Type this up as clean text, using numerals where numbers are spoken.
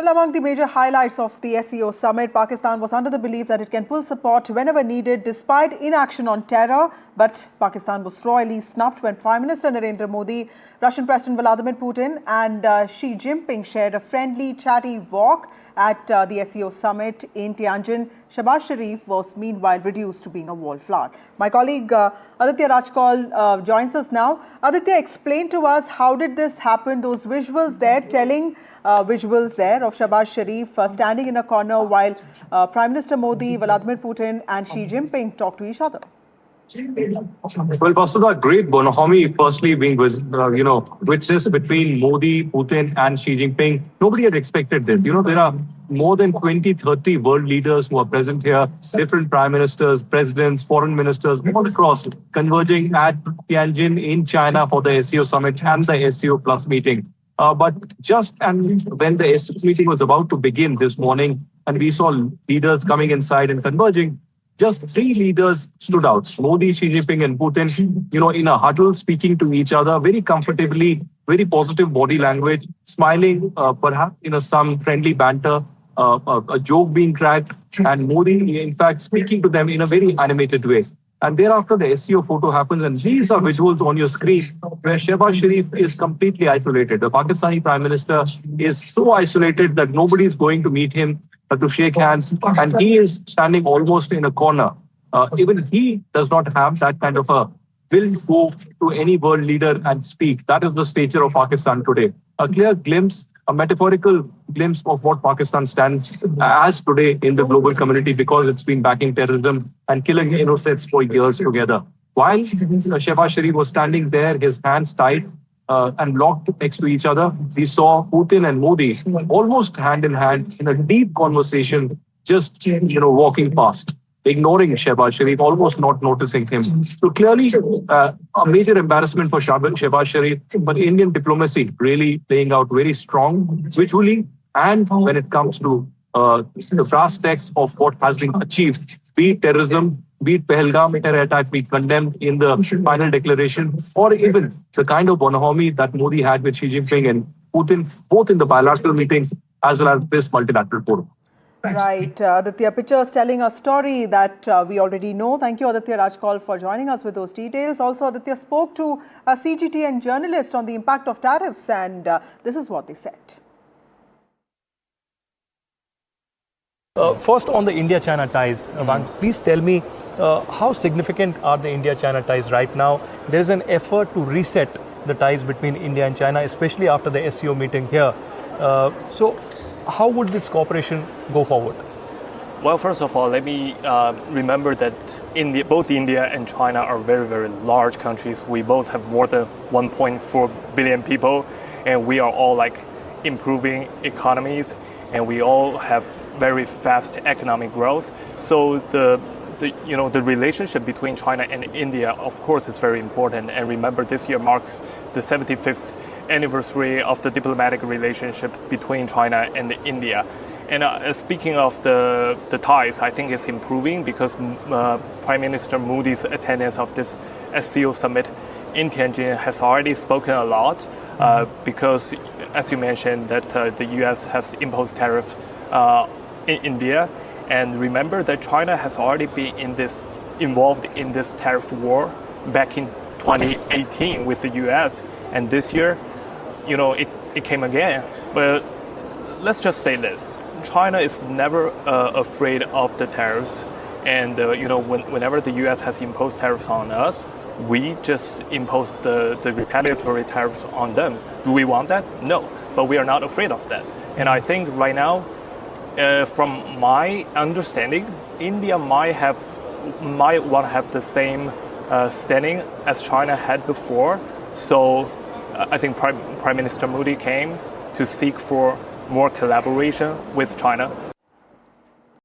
Well, among the major highlights of the SCO Summit, Pakistan was under the belief that it can pull support whenever needed despite inaction on terror. But Pakistan was royally snubbed when Prime Minister Narendra Modi, Russian President Vladimir Putin and Xi Jinping shared a friendly, chatty walk at the SCO Summit in Tianjin. Shehbaz Sharif was meanwhile reduced to being a wallflower. My colleague Aditya Rajkal joins us now. Aditya, explain to us, how did this happen? Those visuals there telling visuals there of Shehbaz Sharif standing in a corner while Prime Minister Modi, Vladimir Putin and Xi Jinping talk to each other. Well, Vasudha, great bonhomie firstly being witnessed between Modi, Putin and Xi Jinping. Nobody had expected this. There are more than 20, 30 world leaders who are present here, different prime ministers, presidents, foreign ministers, all across, converging at Tianjin in China for the SCO Summit and the SCO Plus meeting. But just when the SCO meeting was about to begin this morning, and we saw leaders coming inside and converging, just three leaders stood out: Modi, Xi Jinping, and Putin, in a huddle, speaking to each other very comfortably, very positive body language, smiling, perhaps some friendly banter, a joke being cracked, and Modi, in fact, speaking to them in a very animated way. And thereafter, the SCO photo happens, and these are visuals on your screen where Shehbaz Sharif is completely isolated. The Pakistani Prime Minister is so isolated that nobody is going to meet him to shake hands, and he is standing almost in a corner. Even he does not have that kind of a will to go to any world leader and speak. That is the stature of Pakistan today. A clear glimpse, a metaphorical glimpse of what Pakistan stands as today in the global community, because it's been backing terrorism and killing innocents for years together. While Shehbaz Sharif was standing there, his hands tied and locked next to each other, we saw Putin and Modi almost hand in hand in a deep conversation, just walking past, ignoring Shehbaz Sharif, almost not noticing him. So clearly a major embarrassment for Shehbaz Sharif, but Indian diplomacy really playing out very strong visually, and when it comes to the brass tacks of what has been achieved, be it terrorism, be it Pahalgam terror attack, be condemned in the final declaration, or even the kind of bonhomie that Modi had with Xi Jinping and Putin, both in the bilateral meetings as well as this multilateral forum. Right. Aditya, pictures telling a story that we already know. Thank you, Aditya Rajkal, for joining us with those details. Also, Aditya spoke to a CGTN journalist on the impact of tariffs, and this is what they said. First, on the India-China ties, please tell me how significant are the India-China ties right now? There is an effort to reset the ties between India and China, especially after the SCO meeting here. So, how would this cooperation go forward? Well, first of all, let me remember that both India and China are very, very large countries. We both have more than 1.4 billion people, and we are all improving economies, and we all have very fast economic growth. So the relationship between China and India, of course, is very important. And remember, this year marks the 75th anniversary of the diplomatic relationship between China and India. And speaking of the ties, I think it's improving because Prime Minister Modi's attendance of this SCO Summit in Tianjin has already spoken a lot because, as you mentioned, that the US has imposed tariffs in India. And remember that China has already been involved in this tariff war back in 2018 with the US. And this year, it came again. But let's just say this: China is never afraid of the tariffs, and whenever the U.S. has imposed tariffs on us, we just impose the retaliatory tariffs on them. Do we want that? No, but we are not afraid of that. And I think right now, from my understanding, India might want to have the same standing as China had before. So I think Prime Minister Modi came to seek for more collaboration with China.